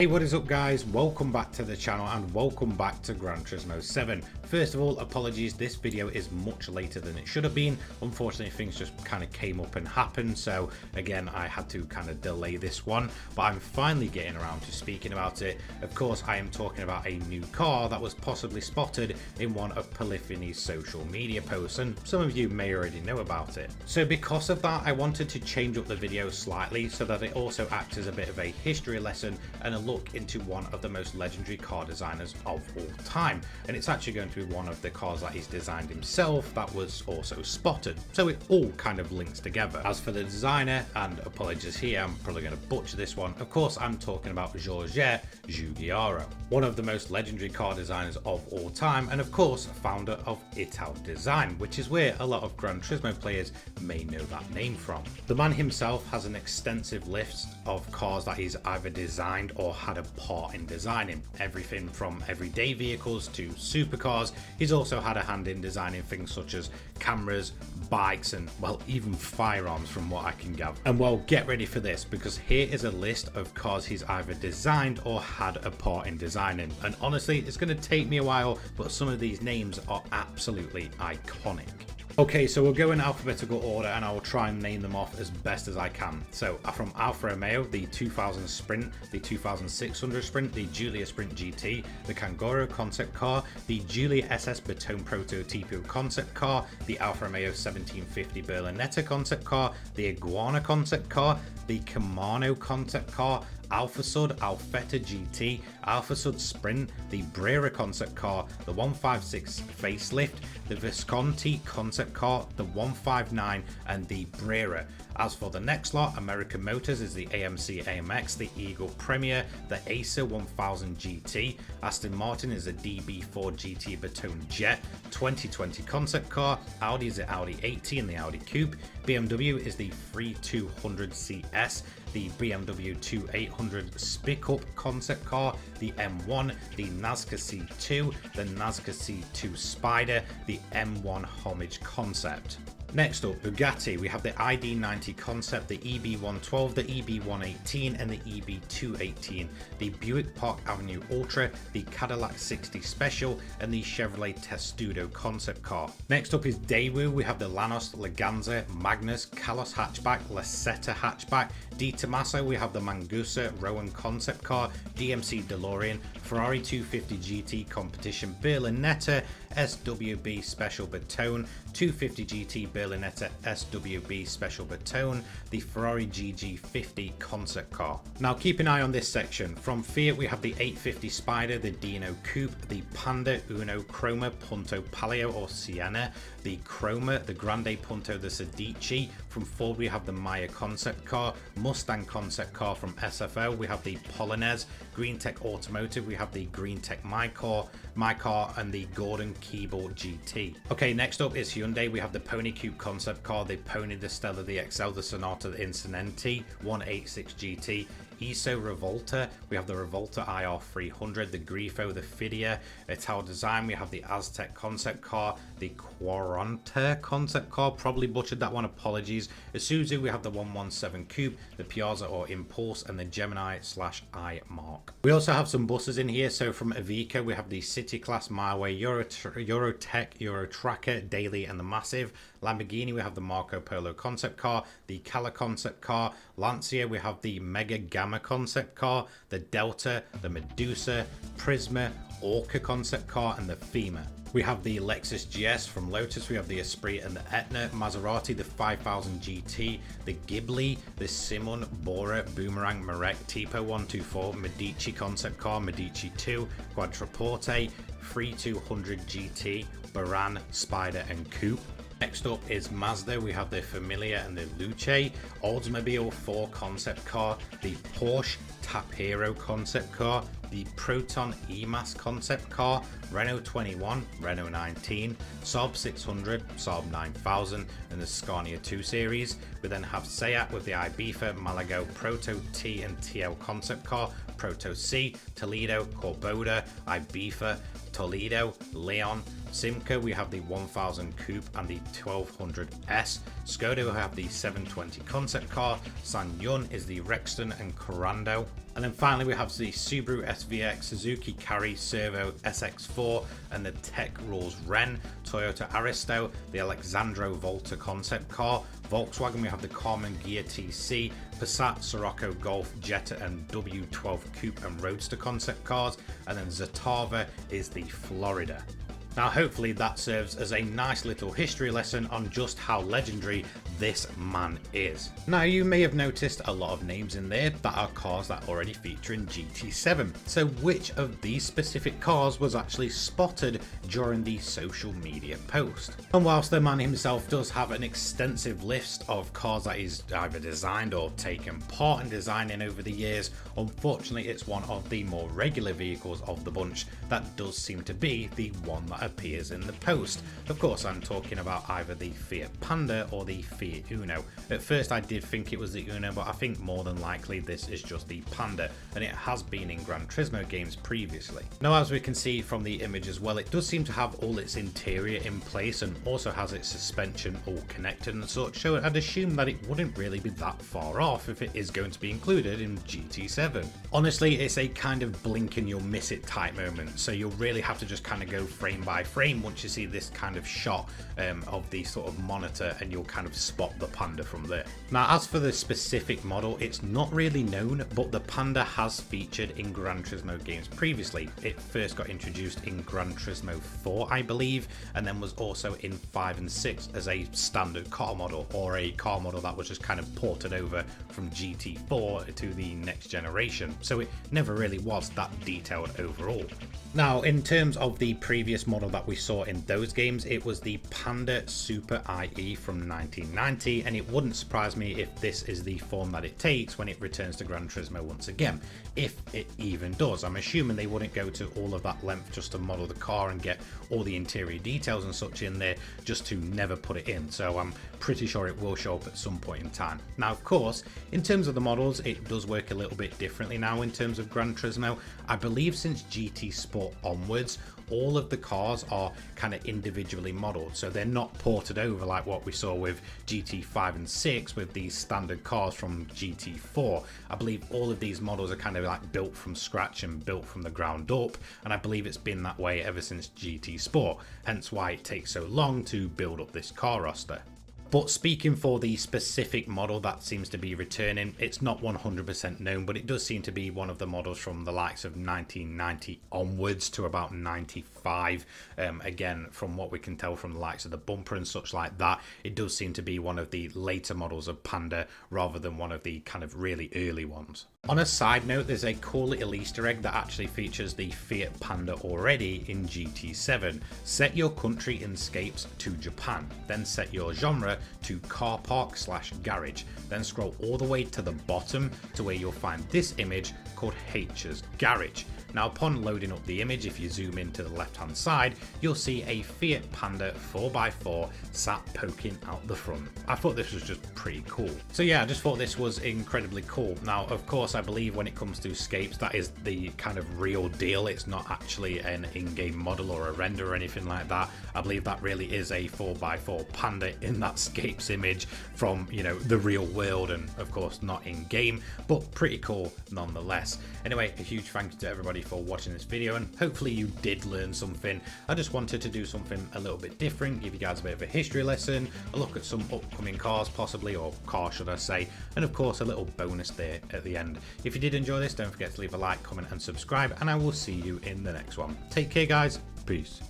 Hey, what is up guys? Welcome back to the channel and welcome back to Gran Turismo 7. First of all, apologies, this video is much later than it should have been. Unfortunately, things just kind of came up and happened, so again I had to kind of delay this one, but I'm finally getting around to speaking about it. Of course, I am talking about a new car that was possibly spotted in one of Polyphony's social media posts, and some of you may already know about it. So because of that, I wanted to change up the video slightly so that it also acts as a bit of a history lesson and a look into one of the most legendary car designers of all time, and it's actually going to be one of the cars that he's designed himself that was also spotted, so it all kind of links together. As for the designer, and apologies here, I'm probably going to butcher this one, of course I'm talking about Giorgetto Giugiaro, one of the most legendary car designers of all time, and of course founder of Ital Design, which is where a lot of Gran Turismo players may know that name from. The man himself has an extensive list of cars that he's either designed or had a part in designing, everything from everyday vehicles to supercars. He's also had a hand in designing things such as cameras, bikes, and well, even firearms from what I can gather. And well, get ready for this, because here is a list of cars he's either designed or had a part in designing, and honestly it's going to take me a while, but some of these names are absolutely iconic. Okay, so we'll go in alphabetical order and I will try and name them off as best as I can. So from Alfa Romeo, the 2000 Sprint, the 2600 Sprint, the Giulia Sprint GT, the Kangoro concept car, the Giulia SS Baton Prototipo concept car, the Alfa Romeo 1750 Berlinetta concept car, the Iguana concept car, the Camano concept car, Alfa Sud Alfetta GT, Alfa Sud Sprint, the Brera concept car, the 156 facelift, the Visconti concept car, the 159, and the Brera. As for the next lot, American Motors is the AMC AMX, the Eagle Premier, the Acer 1000 GT, Aston Martin is the DB4 GT Baton Jet 2020 concept car, Audi is the Audi 80 and the Audi Coupe, BMW is the 3200 CS, the BMW 2800 Spick Up concept car, the M1, the Nazca C2, the Nazca C2 Spider, the M1 Homage concept. Next up, Bugatti, we have the ID90 concept, the EB112, the EB118 and the EB218, the Buick Park Avenue Ultra, the Cadillac 60 Special and the Chevrolet Testudo concept car. Next up is Daewoo, we have the Lanos, Leganza, Magnus, Kalos hatchback, Lasetta hatchback, Di Tommaso, we have the Mangusa Rowan concept car, DMC DeLorean, Ferrari 250 GT Competition Berlinetta, SWB Special Baton, 250 GT Berlinetta SWB Special Baton, the Ferrari GG50 concept car. Now keep an eye on this section. From Fiat we have the 850 Spider, the Dino Coupe, the Panda Uno Chroma Punto Palio or Sienna, the Chroma, the Grande Punto, the Sedici. From Ford we have the Maya concept car, Mustang concept car. From SFO we have the Polonaise, GreenTech Automotive we have the GreenTech My Car and the Gordon Keeble GT. Okay, next up is Hyundai, we have the Pony Coupe concept car, the Pony, the Stella, the XL, the Sonata, the Incidenti 186 GT, ISO Revolta, we have the Revolta IR300, the Grifo, the Fidia, Ital Design, we have the Aztec concept car, the Quaranta concept car, probably butchered that one, apologies. Isuzu, we have the 117 Coupe, the Piazza or Impulse and the Gemini/I Mark. We also have some buses in here, so from Iveco we have the City Class, Mileway, Eurotech, Eurotracker, Daily and the Massive. Lamborghini we have the Marco Polo concept car, the Cala concept car. Lancia we have the Mega Gamma concept car, the Delta, the Medusa, Prisma, Orca concept car and the Fema. We have the Lexus GS. From Lotus we have the Esprit and the Etna, Maserati the 5000 GT, the Ghibli, the Simon, Bora, Boomerang, Marek, Tipo 124, Medici concept car, Medici 2, Quattroporte, 3200 GT, Baran, Spider and Coupe. Next up is Mazda, we have the Familia and the Luce, Oldsmobile 4 concept car, the Porsche Tapero concept car, the Proton EMAS concept car, Renault 21, Renault 19, Saab 600, Saab 9000 and the Scania 2 Series. We then have Seat with the Ibiza, Malago, Proto T and TL concept car, Proto C, Toledo, Corboda, Ibiza, Toledo, Leon. Simca, we have the 1000 Coupe and the 1200S. Skoda, we have the 720 concept car. Sanyun is the Rexton and Corando. And then finally we have the Subaru SVX, Suzuki Carry, Servo SX4 and the Tech Rules Ren. Toyota Aristo, the Alexandro Volta concept car. Volkswagen, we have the Carmen Ghia TC, Passat, Sirocco Golf, Jetta and W12 Coupe and Roadster concept cars. And then Zatava is the Florida. Now hopefully that serves as a nice little history lesson on just how legendary this man is. Now you may have noticed a lot of names in there that are cars that already feature in GT7. So which of these specific cars was actually spotted during the social media post? And whilst the man himself does have an extensive list of cars that he's either designed or taken part in designing over the years, unfortunately it's one of the more regular vehicles of the bunch that does seem to be the one that appears in the post. Of course I'm talking about either the Fiat Panda or the Fiat Uno. At first I did think it was the Uno, but I think more than likely this is just the Panda, and it has been in Gran Turismo games previously. Now as we can see from the image as well, it does seem to have all its interior in place and also has its suspension all connected and such, so I'd assume that it wouldn't really be that far off if it is going to be included in GT7. Honestly, it's a kind of blink and you'll miss it type moment, so you'll really have to just kind of go frame by frame once you see this kind of shot of the sort of monitor, and you'll kind of spot the Panda from there. Now as for the specific model, it's not really known, but the Panda has featured in Gran Turismo games previously. It first got introduced in Gran Turismo 4 I believe, and then was also in 5 and 6 as a standard car model, or a car model that was just kind of ported over from GT4 to the next generation, so it never really was that detailed overall. Now in terms of the previous model that we saw in those games, it was the Panda Super IE from 1990, and it wouldn't surprise me if this is the form that it takes when it returns to Gran Turismo once again, if it even does. I'm assuming they wouldn't go to all of that length just to model the car and get all the interior details and such in there just to never put it in, so I'm pretty sure it will show up at some point in time. Now of course, in terms of the models, it does work a little bit differently now in terms of Gran Turismo. I believe since GT Sport onwards, all of the cars are kind of individually modeled, so they're not ported over like what we saw with GT5 and 6 with these standard cars from GT4. I believe all of these models are kind of like built from scratch and built from the ground up, and I believe it's been that way ever since GT Sport, hence why it takes so long to build up this car roster. But speaking for the specific model that seems to be returning, it's not 100% known, but it does seem to be one of the models from the likes of 1990 onwards to about 95. Again, from what we can tell from the likes of the bumper and such like that, it does seem to be one of the later models of Panda rather than one of the kind of really early ones. On a side note, there's a cool little Easter egg that actually features the Fiat Panda already in GT7. Set your country in scapes to Japan, then set your genre to car park / garage, then scroll all the way to the bottom to where you'll find this image called H's Garage. Now upon loading up the image, if you zoom in to the left hand side, you'll see a Fiat Panda 4x4 sat poking out the front. I thought this was just pretty cool. So yeah, I just thought this was incredibly cool. Now of course I believe when it comes to scapes, that is the kind of real deal. It's not actually an in-game model or a render or anything like that. I believe that really is a 4x4 Panda in that scapes image from, you know, the real world, and of course not in game, but pretty cool nonetheless. Anyway, a huge thank you to everybody for watching this video, and hopefully you did learn something. I just wanted to do something a little bit different, give you guys a bit of a history lesson, a look at some upcoming cars possibly, or cars should I say, and of course a little bonus there at the end. If you did enjoy this, don't forget to leave a like, comment and subscribe, and I will see you in the next one. Take care guys, peace.